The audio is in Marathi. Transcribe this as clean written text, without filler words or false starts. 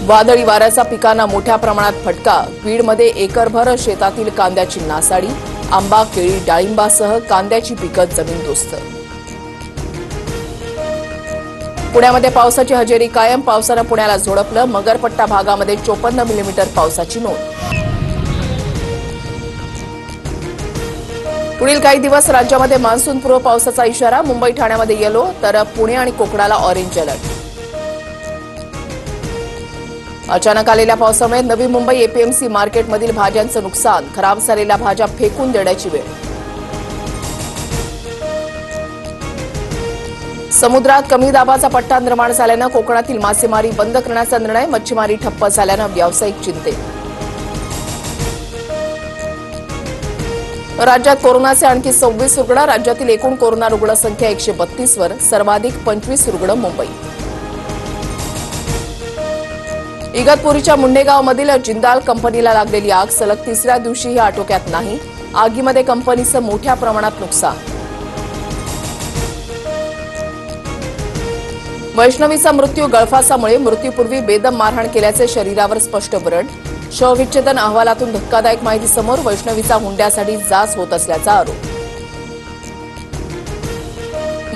वादळी वाऱ्याचा पिकांना मोठ्या प्रमाणात फटका. बीडमध्ये एकरभर शेतातील कांद्याची नासाडी. आंबा, केळी, डाळिंबासह कांद्याची पिकं जमीनदोस्त. पुण्यामध्ये पावसाची हजेरी कायम. पावसानं पुण्याला झोडपलं. मगरपट्टा भागामध्ये 54 मिलीमीटर पावसाची नोंद. पुढील काही दिवस राज्यामध्ये मान्सूनपूर्व पावसाचा इशारा. मुंबई, ठाण्यामध्ये येलो, तर पुणे आणि कोकणाला ऑरेंज अलर्ट. अचानक आलेल्या पावसामुळे नवी मुंबई एपीएमसी मार्केटमधील भाज्यांचं नुकसान. खराब झालेल्या भाज्या फेकून देण्याची वेळ. समुद्रात कमी दाबाचा पट्टा निर्माण झाल्यानं कोकणातील मासेमारी बंद करण्याचा निर्णय. मच्छीमारी ठप्प झाल्यानं व्यावसायिक चिंतेत. राज्यात कोरोनाचे आणखी 26 रुग्ण. राज्यातील एकूण कोरोना रुग्ण संख्या 132 वर. सर्वाधिक 25 रुग्ण मुंबई. इगतपुरीच्या मुंडेगावमधील जिंदाल कंपनीला लागलेली आग. सलग तिसऱ्या दिवशीही आटोक्यात नाही. आगीमध्ये कंपनीचं मोठ्या प्रमाणात नुकसान. वैष्णवीचा मृत्यू गळफासामुळे. मृत्यूपूर्वी बेदम मारहाण केल्याचे शरीरावर स्पष्ट व्रण. शवविच्छेदन अहवालातून धक्कादायक माहिती समोर. वैष्णवीचा हुंड्यासाठी जाच होत असल्याचा आरोप.